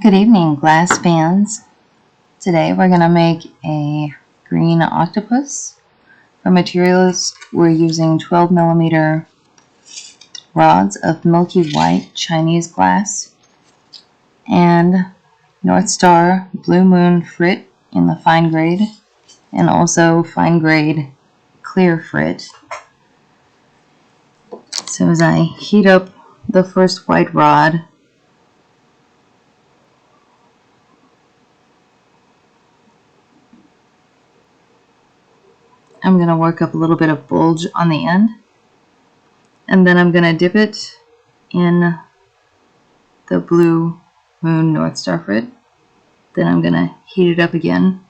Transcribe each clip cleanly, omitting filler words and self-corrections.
Good evening, glass fans. Today we're going to make a green octopus. For materials, we're using 12mm rods of milky white Chinese glass and Northstar Blue Moon frit in the fine grade, and also fine grade clear frit. So as I heat up the first white rod, I'm going to work up a little bit of bulge on the end, and then I'm going to dip it in the Blue Moon Northstar frit. Then I'm going to heat it up again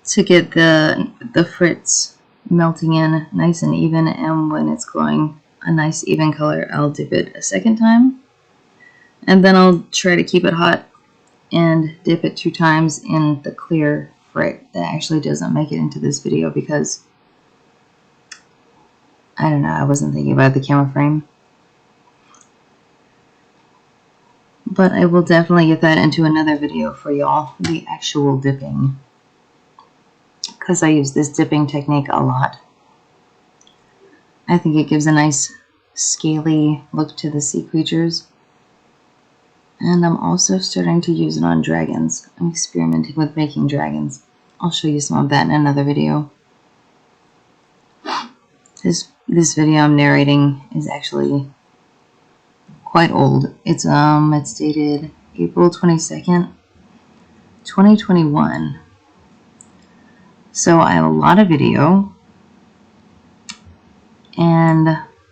to get the frits melting in nice and even, and when it's glowing a nice even color, I'll dip it a second time, and then I'll try to keep it hot and dip it 2 times in the clear frit. That actually doesn't make it into this video because I don't know, I wasn't thinking about the camera frame. But I will definitely get that into another video for y'all, the actual dipping, because I use this dipping technique a lot. I think it gives a nice scaly look to the sea creatures. And I'm also starting to use it on dragons. I'm experimenting with making dragons. I'll show you some of that in another video. This video I'm narrating is actually quite old. It's dated April 22nd, 2021. So I have a lot of video, and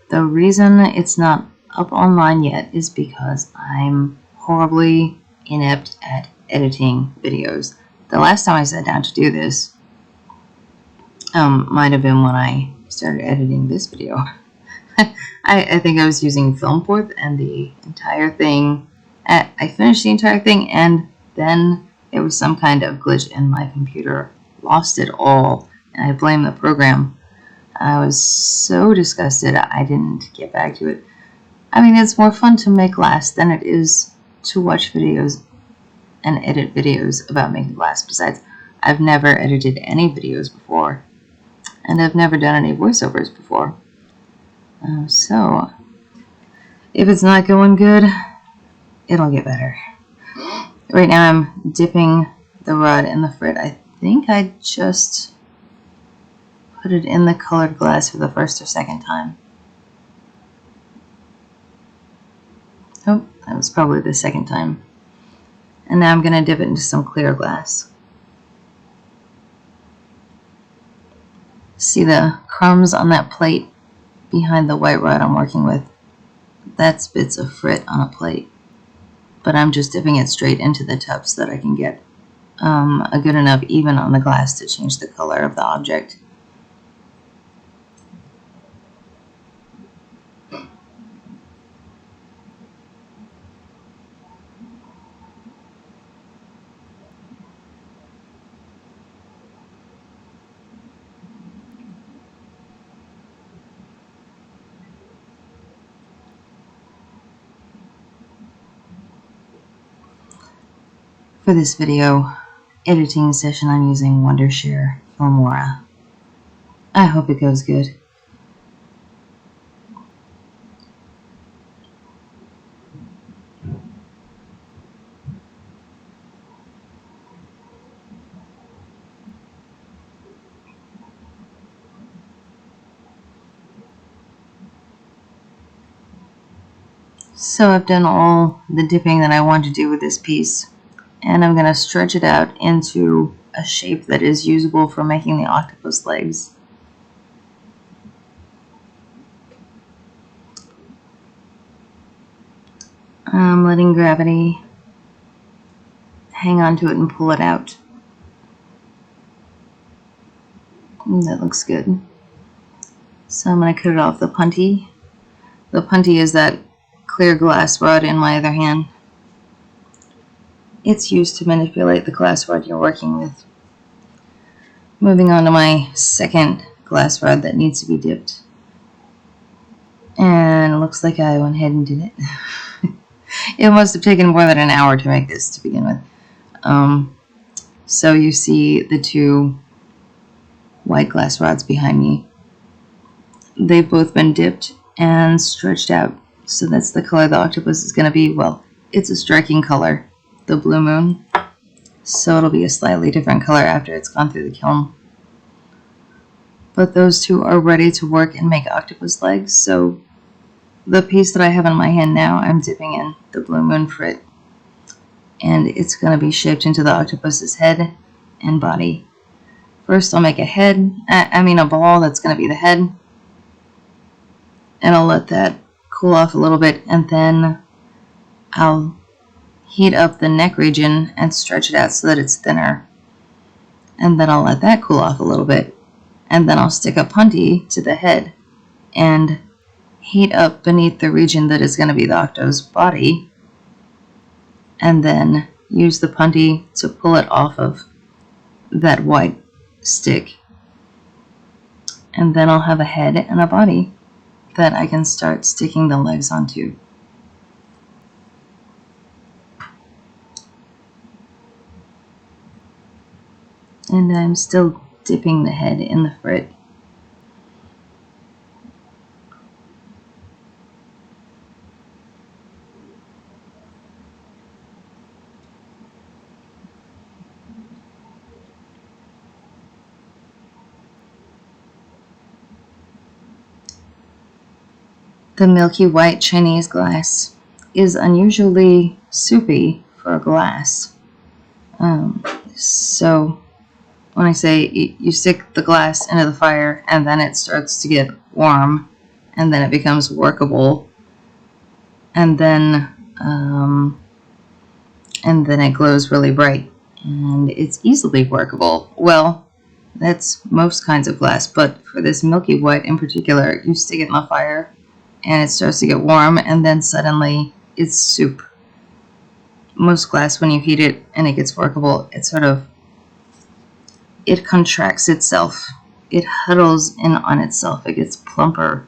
the reason it's not up online yet is because I'm horribly inept at editing videos. The last time I sat down to do this might have been when I started editing this video. I think I was using Filmport, and the entire thing, I finished the entire thing, and then there was some kind of glitch in my computer. Lost it all, and I blame the program. I was so disgusted I didn't get back to it. I mean, it's more fun to make glass than it is to watch videos and edit videos about making glass. Besides, I've never edited any videos before, and I've never done any voiceovers before. So, if it's not going good, it'll get better. Right now I'm dipping the rod in the frit. I think I just put it in the colored glass for the first or second time. Oh, that was probably the second time. And now I'm going to dip it into some clear glass. See the crumbs on that plate behind the white rod I'm working with? That's bits of frit on a plate. But I'm just dipping it straight into the tub so that I can get a good enough even on the glass to change the color of the object. For this video editing session, I'm using Wondershare Filmora. I hope it goes good. So I've done all the dipping that I want to do with this piece, and I'm going to stretch it out into a shape that is usable for making the octopus legs. I'm letting gravity hang on to it and pull it out. And that looks good. So I'm going to cut it off the punty. The punty is that clear glass rod in my other hand. It's used to manipulate the glass rod you're working with. Moving on to my second glass rod that needs to be dipped. And it looks like I went ahead and did it. It must have taken more than an hour to make this to begin with. So you see the two white glass rods behind me. They've both been dipped and stretched out. So that's the color the octopus is going to be. Well, it's a striking color, the Blue Moon. So it'll be a slightly different color after it's gone through the kiln. But those two are ready to work and make octopus legs. So the piece that I have in my hand now, I'm dipping in the Blue Moon frit. And it's going to be shaped into the octopus's head and body. First I'll make a head, a ball that's going to be the head. And I'll let that cool off a little bit, and then I'll heat up the neck region and stretch it out so that it's thinner. And then I'll let that cool off a little bit. And then I'll stick a punty to the head and heat up beneath the region that is going to be the octo's body. And then use the punty to pull it off of that white stick. And then I'll have a head and a body that I can start sticking the legs onto. And I'm still dipping the head in the frit. The milky white Chinese glass is unusually soupy for a glass. So when I say you stick the glass into the fire and then it starts to get warm and then it becomes workable and then it glows really bright and it's easily workable. Well, that's most kinds of glass, but for this milky white in particular, you stick it in the fire and it starts to get warm, and then suddenly it's soup. Most glass, when you heat it and it gets workable, it contracts itself. It huddles in on itself. It gets plumper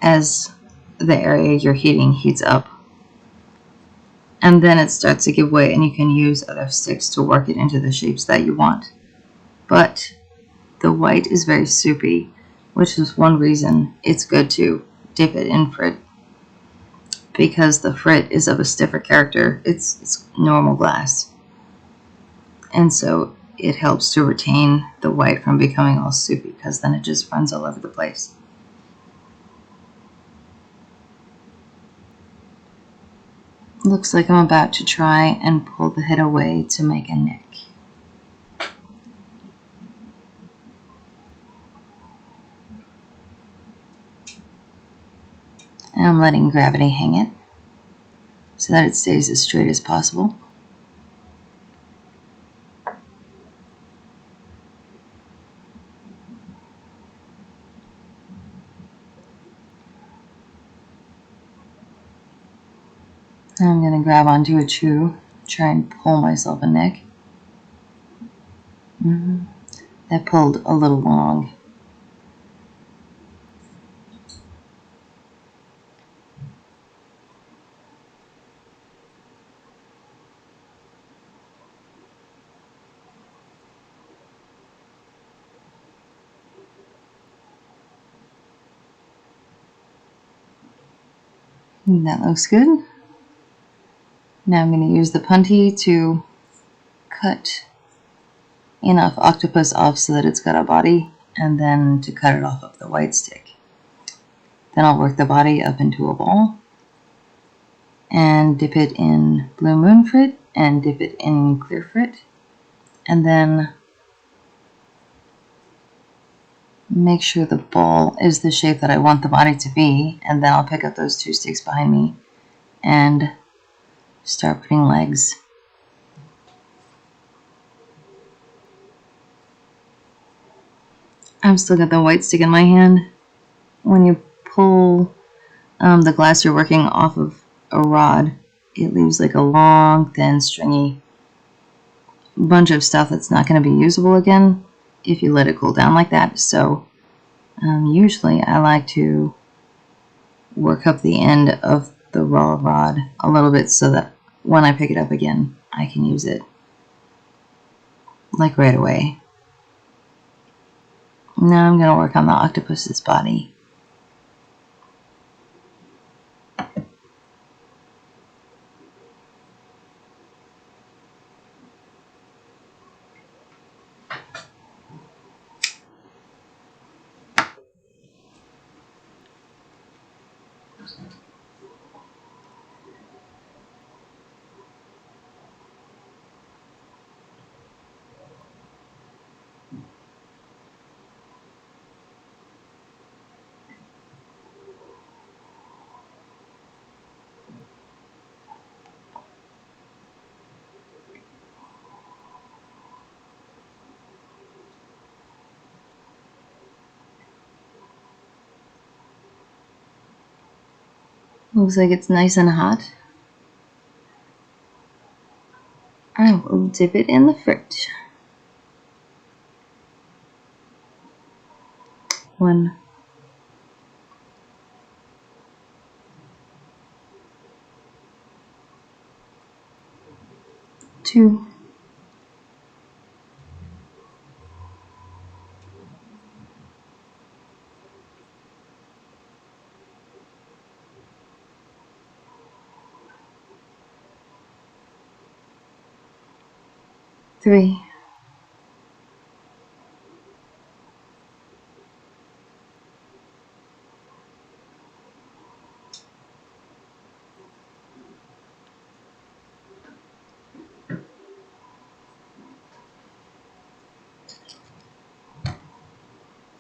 as the area you're heating heats up. And then it starts to give way, and you can use other sticks to work it into the shapes that you want. But the white is very soupy, which is one reason it's good to dip it in frit, because the frit is of a stiffer character. It's normal glass, and so it helps to retain the white from becoming all soupy, because then it just runs all over the place. Looks like I'm about to try and pull the head away to make a neck. And I'm letting gravity hang it so that it stays as straight as possible. I'm going to grab onto a chew, try and pull myself a neck. That pulled a little long. That looks good. Now I'm going to use the punty to cut enough octopus off so that it's got a body, and then to cut it off of the white stick. Then I'll work the body up into a ball and dip it in Blue Moon frit and dip it in clear frit, and then make sure the ball is the shape that I want the body to be, and then I'll pick up those two sticks behind me and start putting legs. I've still got the white stick in my hand. When you pull the glass you're working off of a rod, it leaves like a long, thin, stringy bunch of stuff that's not going to be usable again if you let it cool down like that. So usually I like to work up the end of the raw rod a little bit so that when I pick it up again, I can use it like right away. Now I'm going to work on the octopus's body. Looks like it's nice and hot. I will dip it in the frit. 1, 2, 3,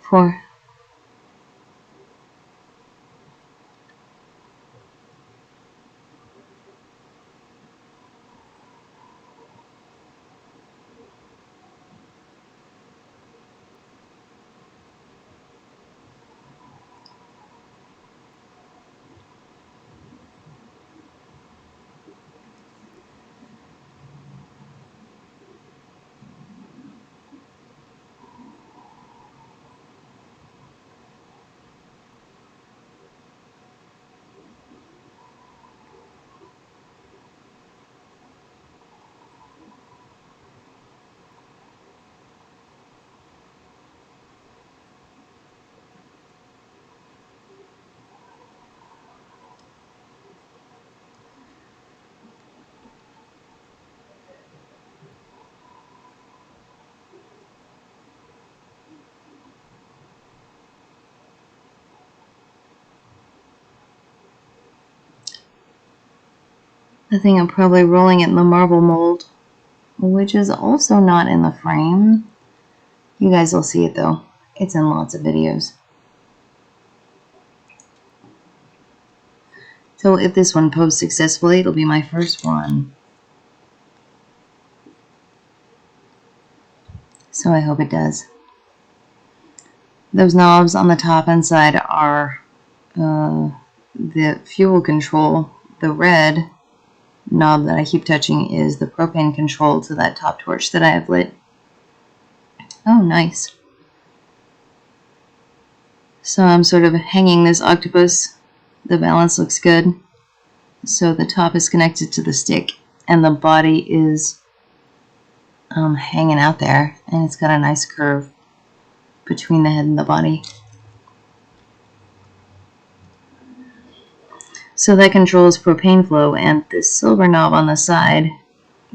4, I think I'm probably rolling it in the marble mold, which is also not in the frame. You guys will see it though. It's in lots of videos. So if this one posts successfully, it'll be my first one. So I hope it does. Those knobs on the top and side are the fuel control. The red knob that I keep touching is the propane control to that top torch that I have lit. Oh, nice. So I'm sort of hanging this octopus. The balance looks good. So the top is connected to the stick and the body is hanging out there, and it's got a nice curve between the head and the body. So that controls propane flow, and this silver knob on the side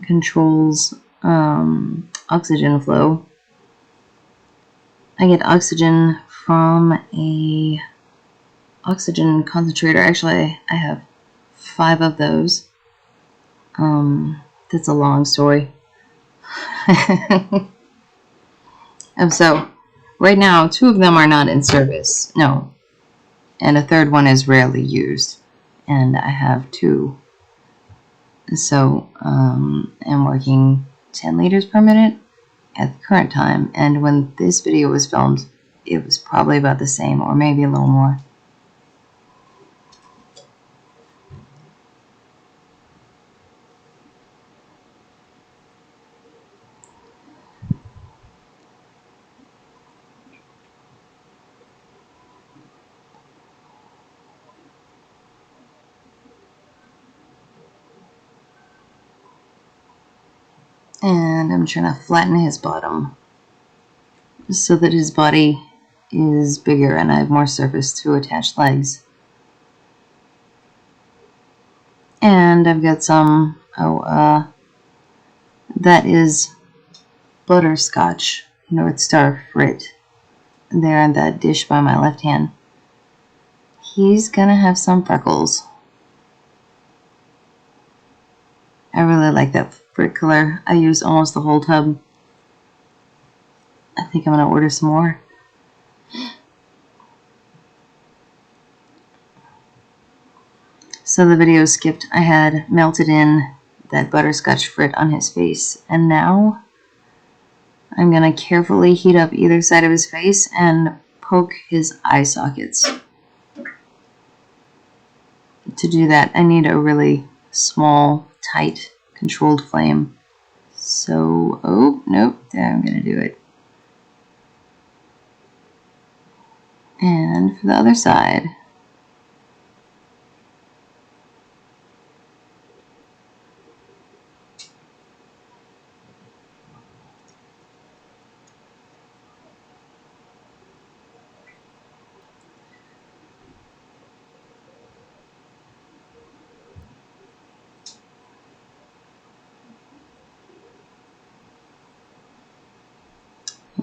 controls oxygen flow. I get oxygen from a oxygen concentrator. Actually, I have 5 of those. That's a long story. And so, right now, 2 of them are not in service. No. And a third one is rarely used. And I have 2. So, I'm working 10 liters per minute at the current time. And when this video was filmed, it was probably about the same, or maybe a little more. And I'm trying to flatten his bottom so that his body is bigger and I have more surface to attach legs. And I've got some, that is Butterscotch Northstar frit there in that dish by my left hand. He's gonna have some freckles. I really like that frit color. I use almost the whole tub. I think I'm gonna order some more. So the video skipped. I had melted in that butterscotch frit on his face, and now I'm gonna carefully heat up either side of his face and poke his eye sockets. To do that, I need a really small, tight, controlled flame. So, oh, nope, there, I'm gonna do it. And for the other side.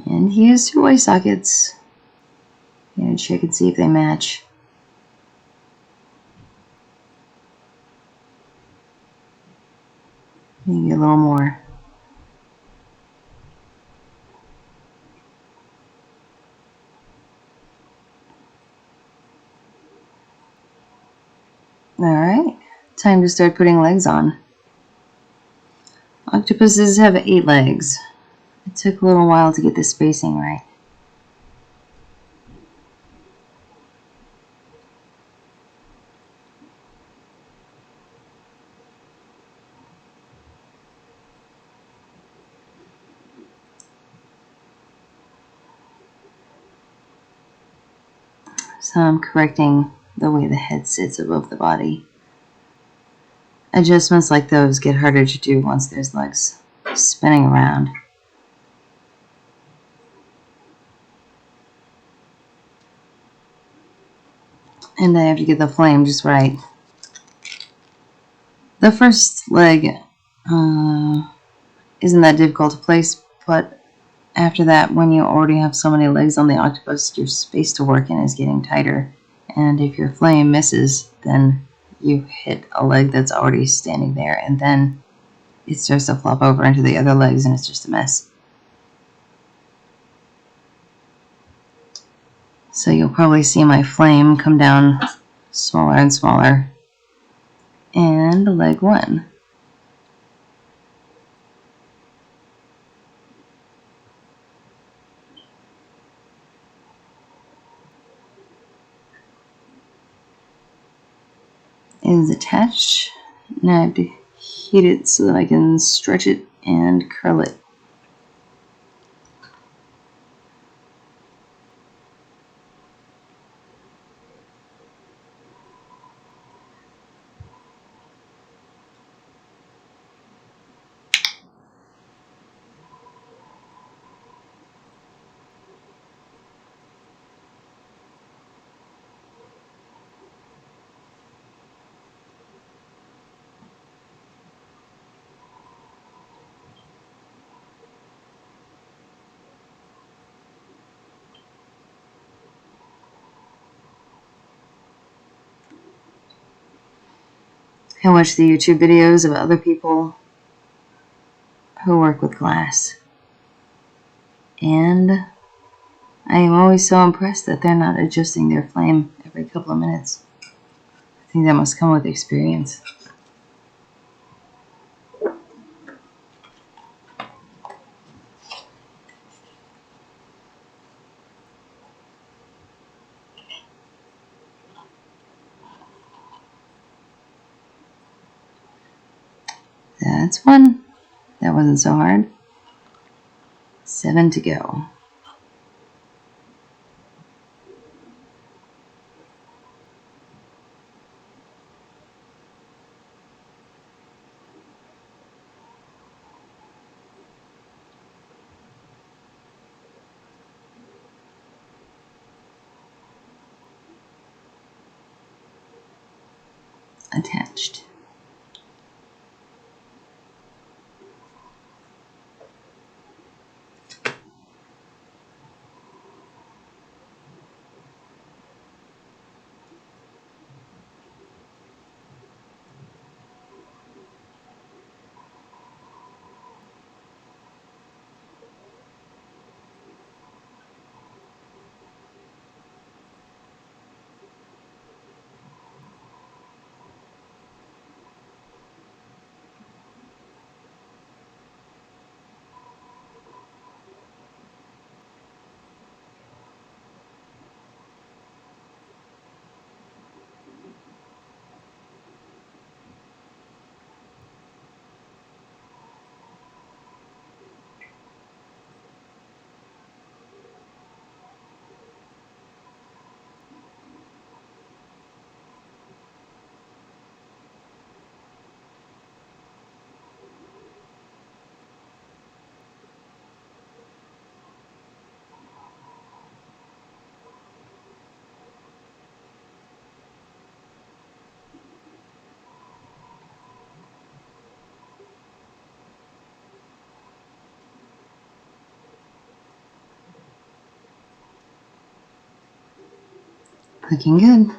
And he has 2 eye sockets. I'm gonna check and see if they match. Maybe a little more. Alright, time to start putting legs on. Octopuses have 8 legs. It took a little while to get the spacing right. So I'm correcting the way the head sits above the body. Adjustments like those get harder to do once there's legs spinning around. And I have to get the flame just right. The first leg isn't that difficult to place, but after that, when you already have so many legs on the octopus, your space to work in is getting tighter. And if your flame misses, then you hit a leg that's already standing there, and then it starts to flop over into the other legs, and it's just a mess. So you'll probably see my flame come down smaller and smaller. And leg 1. Is attached. Now I have to heat it so that I can stretch it and curl it. I watch the YouTube videos of other people who work with glass. And I am always so impressed that they're not adjusting their flame every couple of minutes. I think that must come with experience. That's 1. That wasn't so hard. 7 to go. attached. Looking good.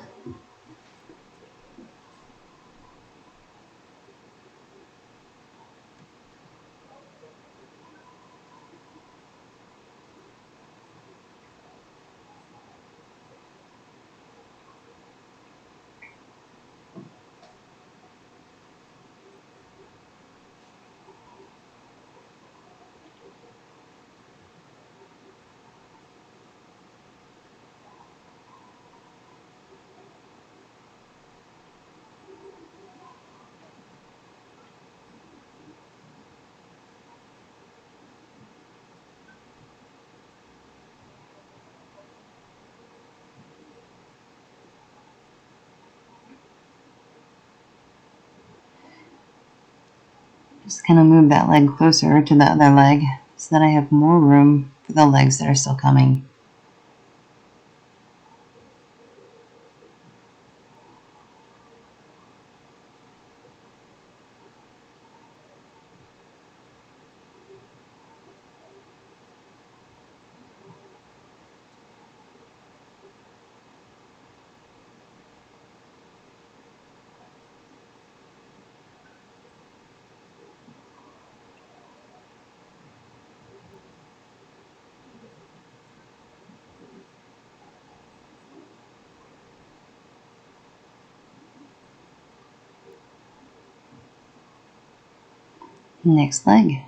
Just kind of move that leg closer to the other leg so that I have more room for the legs that are still coming. Next leg.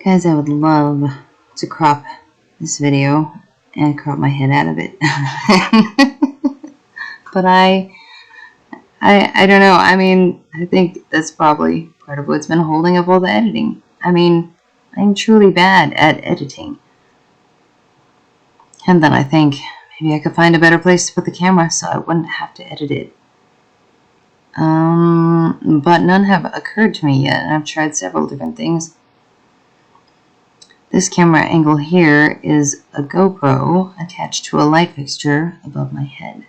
Guys, I would love to crop this video and crop my head out of it. But I don't know. I mean, I think that's probably part of what's been holding up all the editing. I mean, I'm truly bad at editing. And then I think maybe I could find a better place to put the camera so I wouldn't have to edit it. But none have occurred to me yet, and I've tried several different things. This camera angle here is a GoPro attached to a light fixture above my head.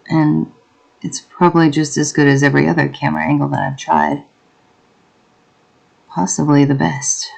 And it's probably just as good as every other camera angle that I've tried. Possibly the best.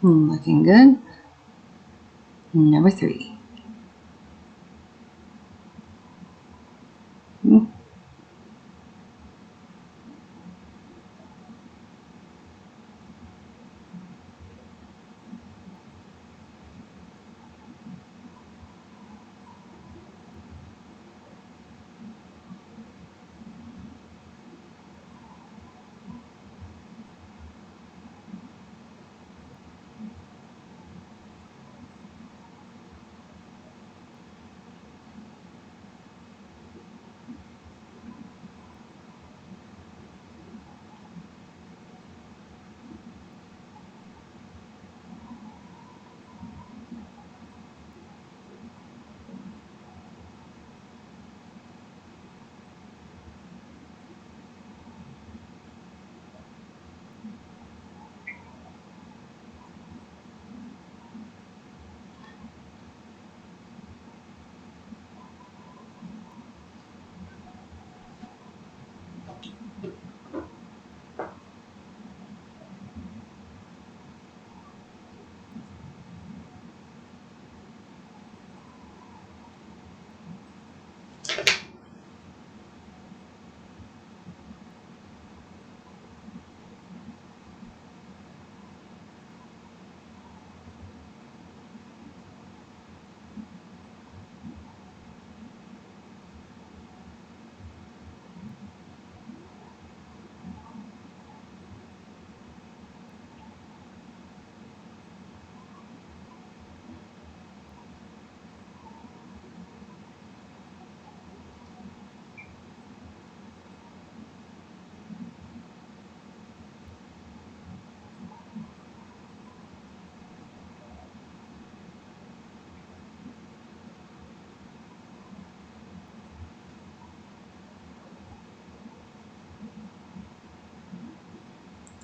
Looking good. Number 3.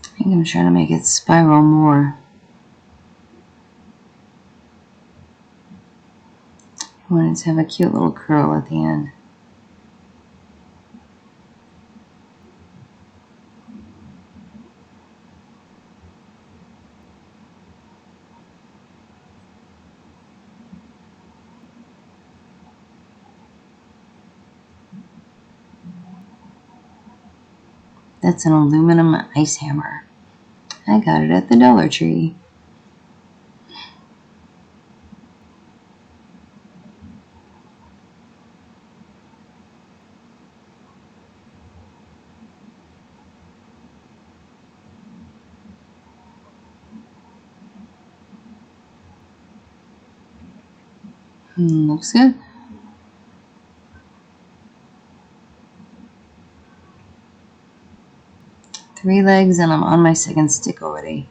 I think I'm trying to make it spiral more. I want it to have a cute little curl at the end. That's an aluminum ice hammer. I got it at the Dollar Tree. Looks good. Three legs and I'm on my second stick already.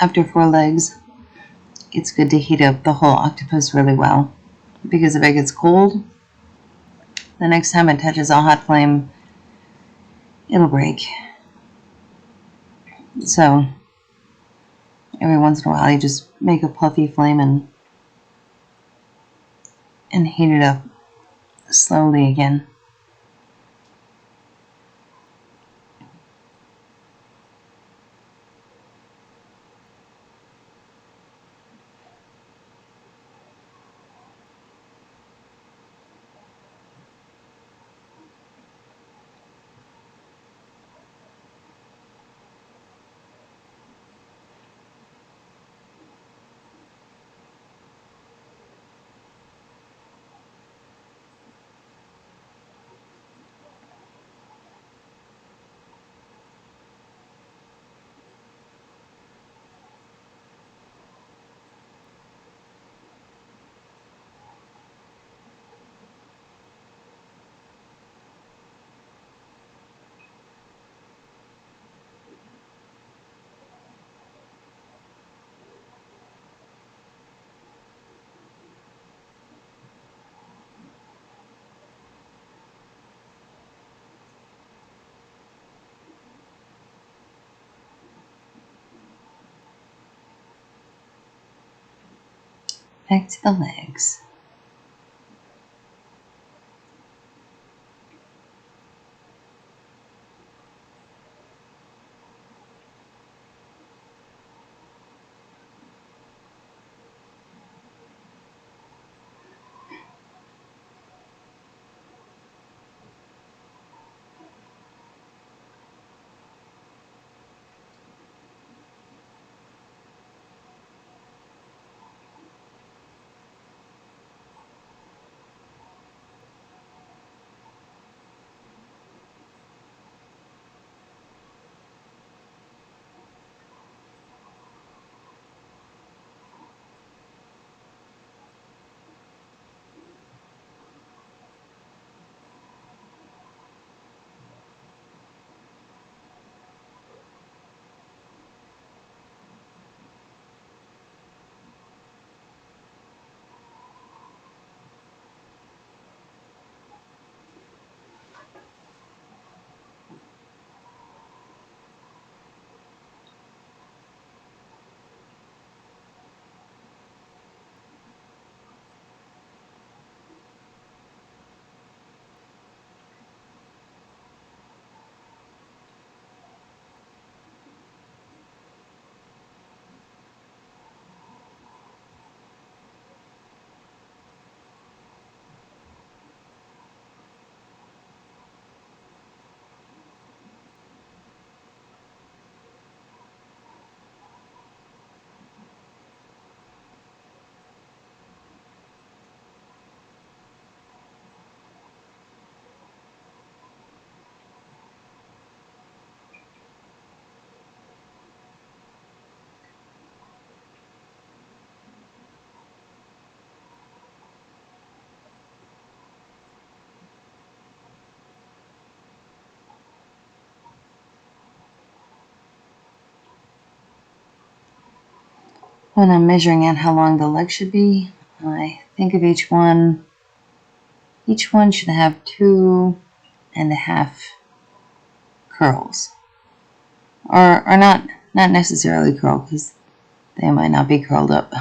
after 4 legs, it's good to heat up the whole octopus really well, because if it gets cold, the next time it touches a hot flame, it'll break. So every once in a while, you just make a puffy flame and heat it up slowly again. Back to the legs. When I'm measuring out how long the leg should be, I think of each one. Each one should have 2.5 curls. Or not necessarily curled, because they might not be curled up.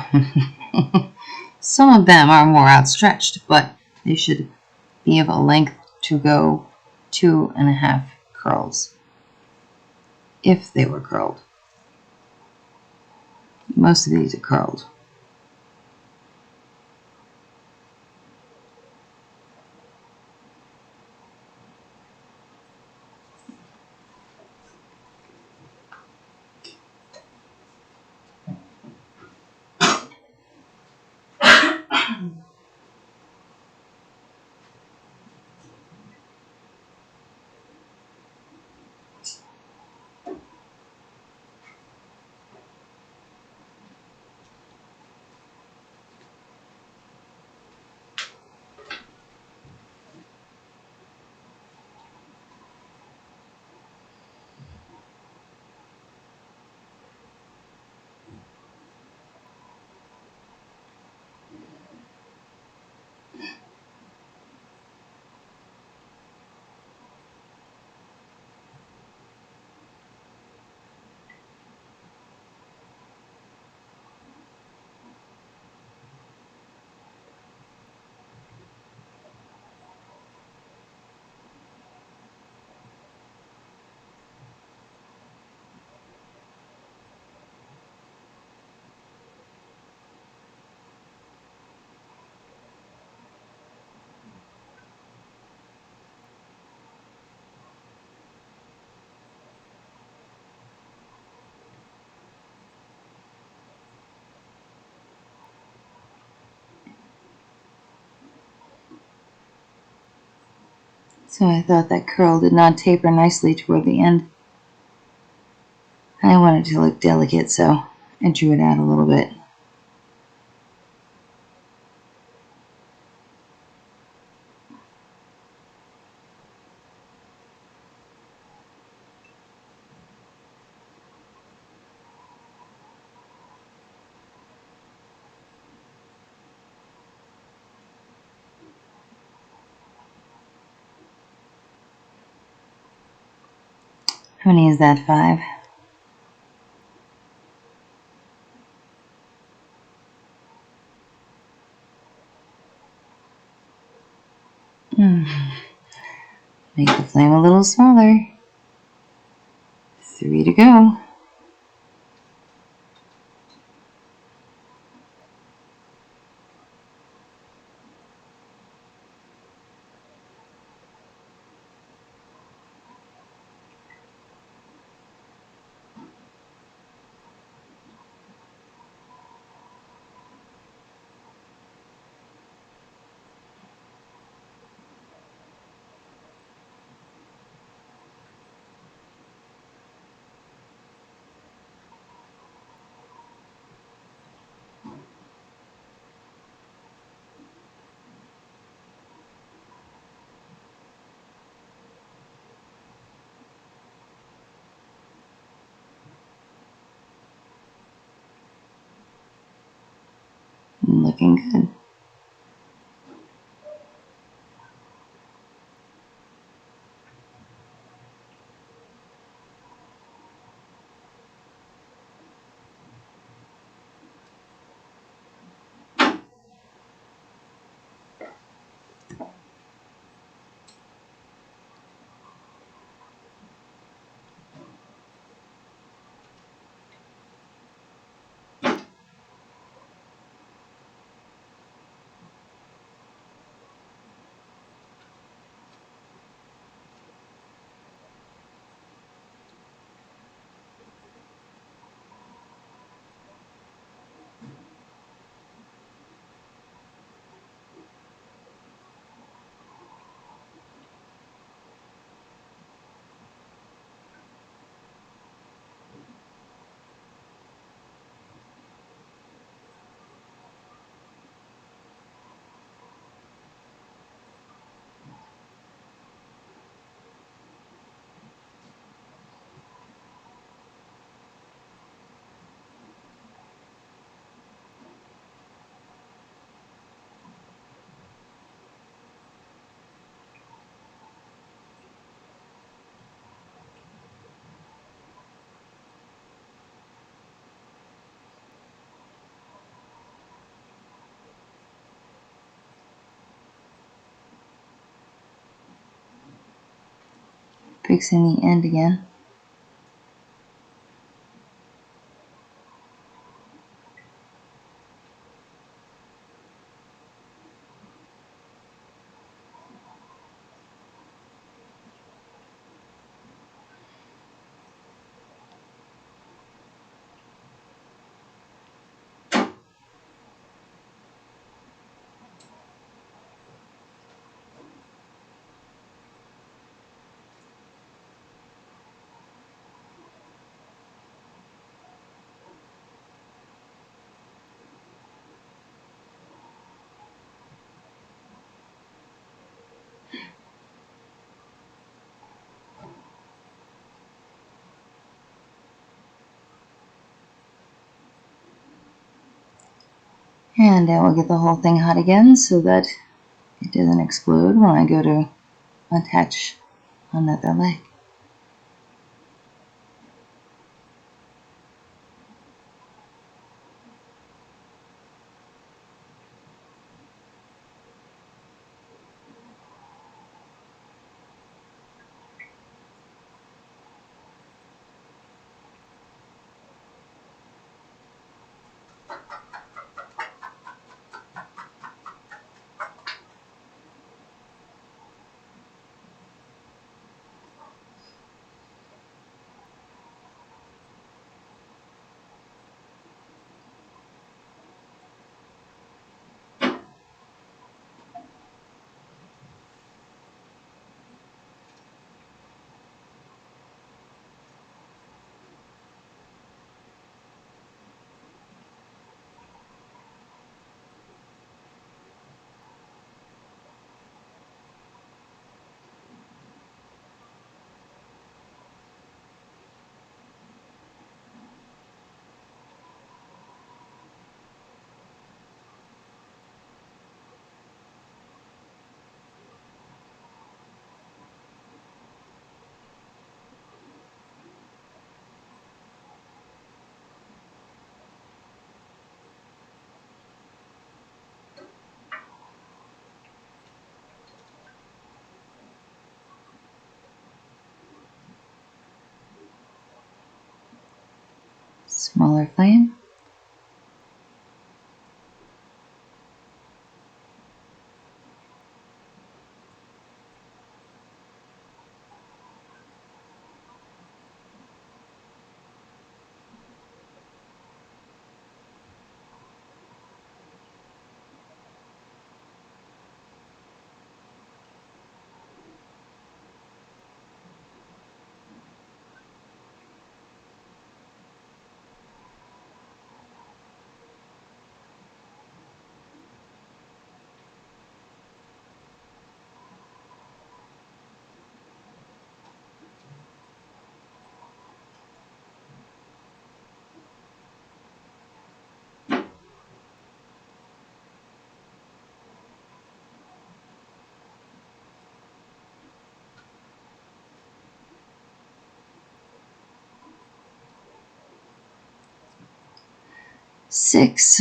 Some of them are more outstretched, but they should be of a length to go 2.5 curls, if they were curled. Most of these are curled. So I thought that curl did not taper nicely toward the end. I wanted it to look delicate, so I drew it out a little bit. How many is that? 5? Make the flame a little smaller. 3 to go. Looking good. Fixing the end again. And I will get the whole thing hot again so that it doesn't explode when I go to attach another leg. Smaller flame. Six.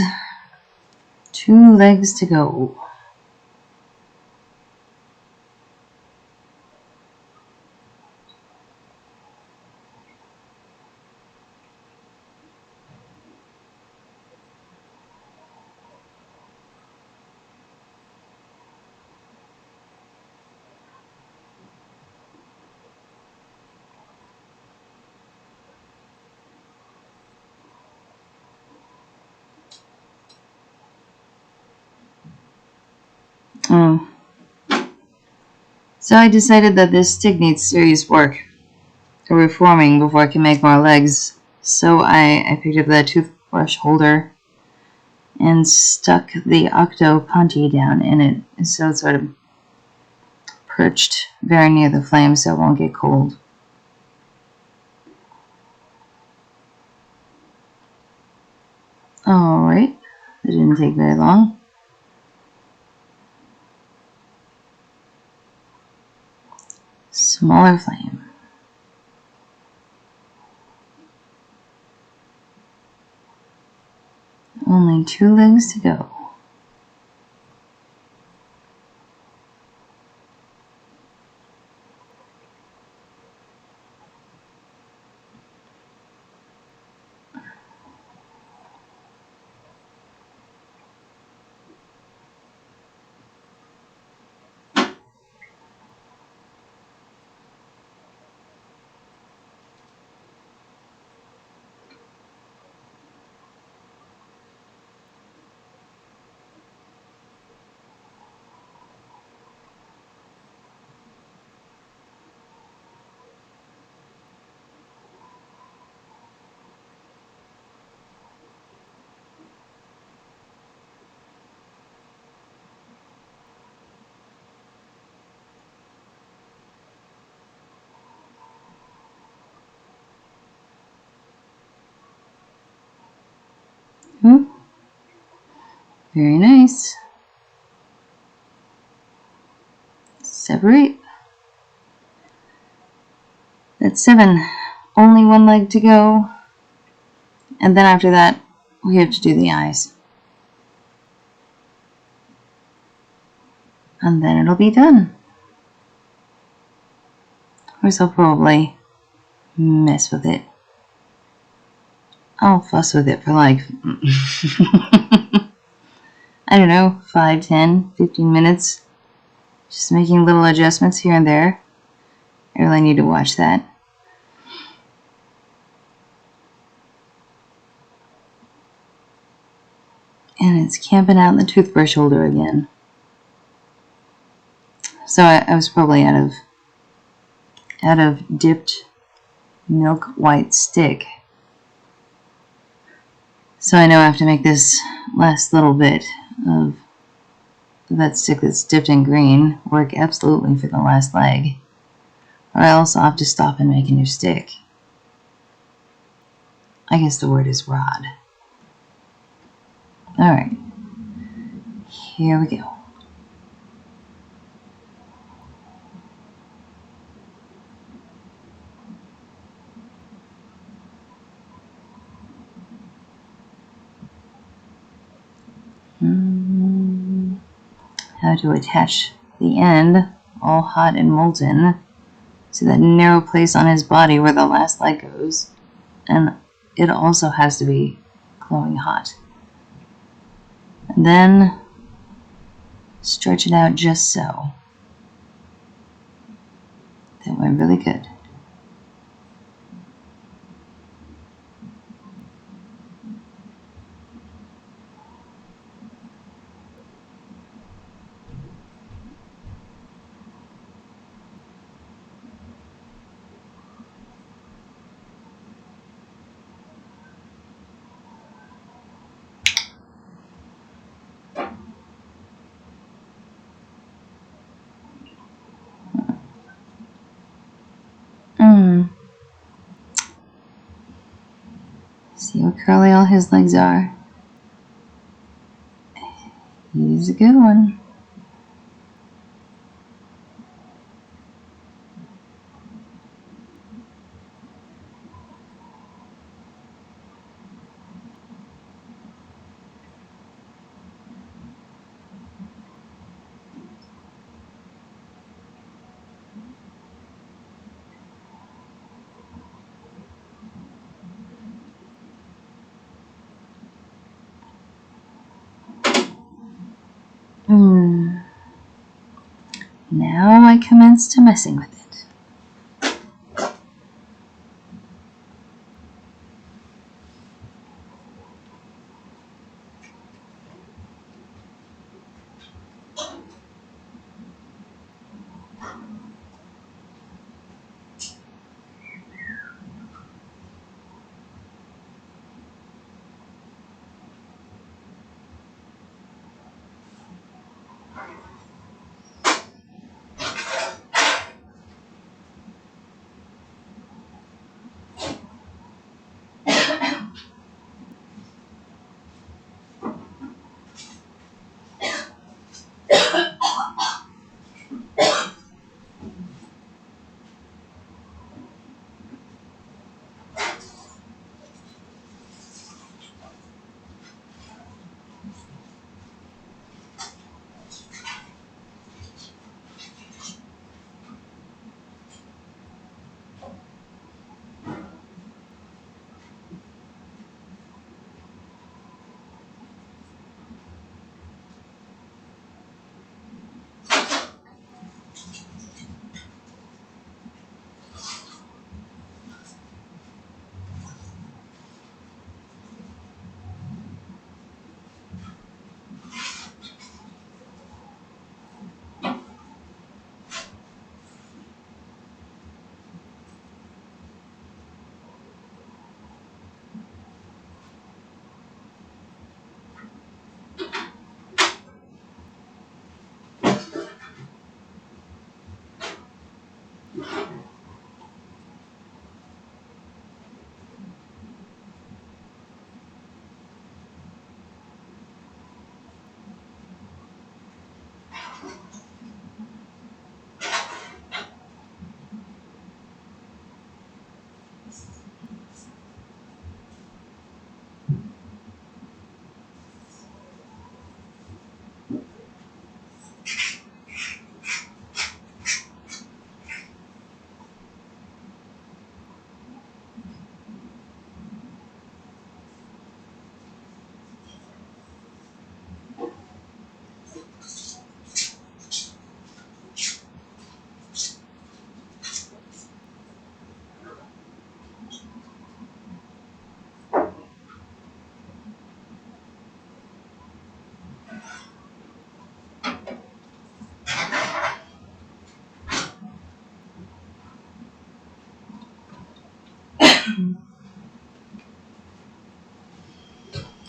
2 legs to go. So I decided that this stick needs serious work or reforming before I can make more legs. So I picked up that toothbrush holder and stuck the octo punty down in it, so it's sort of perched very near the flame so it won't get cold. Alright, that didn't take very long. Smaller flame. Only 2 legs to go. Very nice. Separate. That's 7. Only 1 leg to go. And then after that, we have to do the eyes. And then it'll be done. Of course, I'll probably mess with it. I'll fuss with it for like, I don't know, 5, 10, 15 minutes. Just making little adjustments here and there. I really need to watch that. And it's camping out in the toothbrush holder again. So I was probably out of dipped milk white stick. So I know I have to make this last little bit of that stick that's dipped in green work absolutely for the last leg. Or else I'll have to stop and make a new stick. I guess the word is rod. Alright. Here we go. How to attach the end, all hot and molten, to that narrow place on his body where the last leg goes. And it also has to be glowing hot. And then stretch it out just so. That went really good. See how curly all his legs are. He's a good one. Now I commence to messing with it.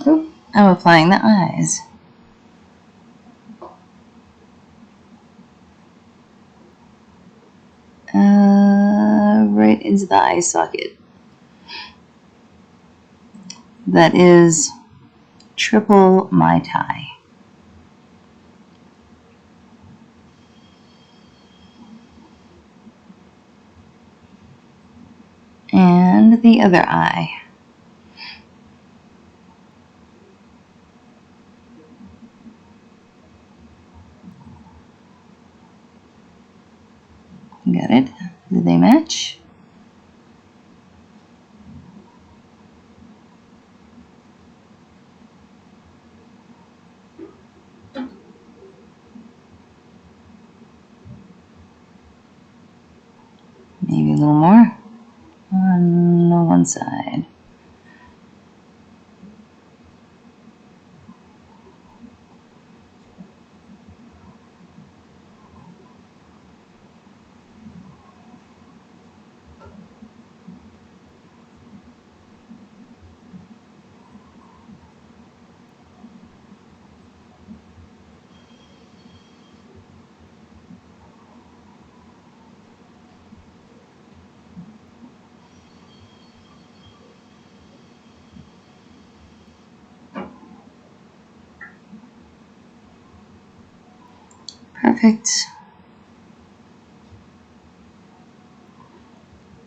Oh, I'm applying the eyes. Right into the eye socket. That is triple Maitai. And the other eye. Got it? Do they match? little more on one side. Perfect.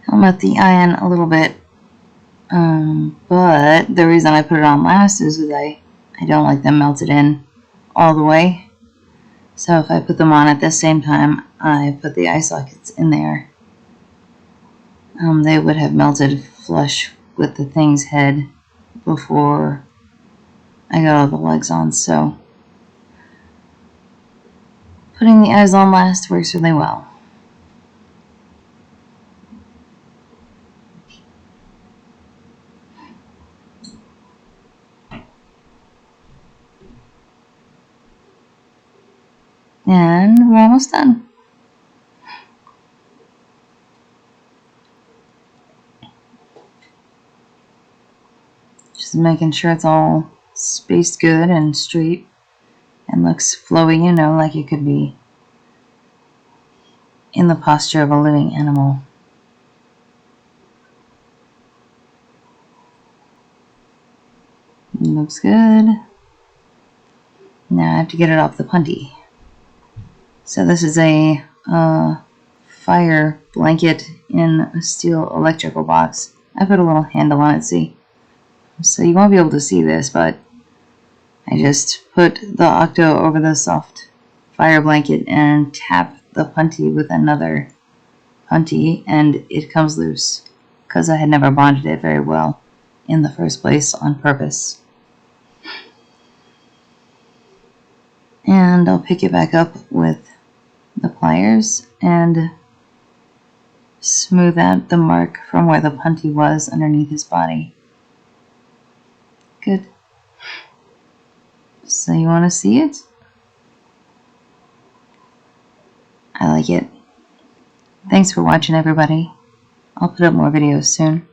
I'll melt the iron a little bit, but the reason I put it on last is because I don't like them melted in all the way. So if I put them on at the same time I put the eye sockets in there, they would have melted flush with the thing's head before I got all the legs on. So putting the eyes on last works really well. And we're almost done. Just making sure it's all spaced good and straight and looks flowy, you know, like it could be in the posture of a living animal. Looks good. Now I have to get it off the punty. So this is a fire blanket in a steel electrical box. I put a little handle on it, see? So you won't be able to see this, but I just put the Octo over the soft fire blanket and tap the punty with another punty, and it comes loose because I had never bonded it very well in the first place on purpose. And I'll pick it back up with the pliers and smooth out the mark from where the punty was underneath his body. Good. So you want to see it? I like it. Thanks for watching, everybody. I'll put up more videos soon.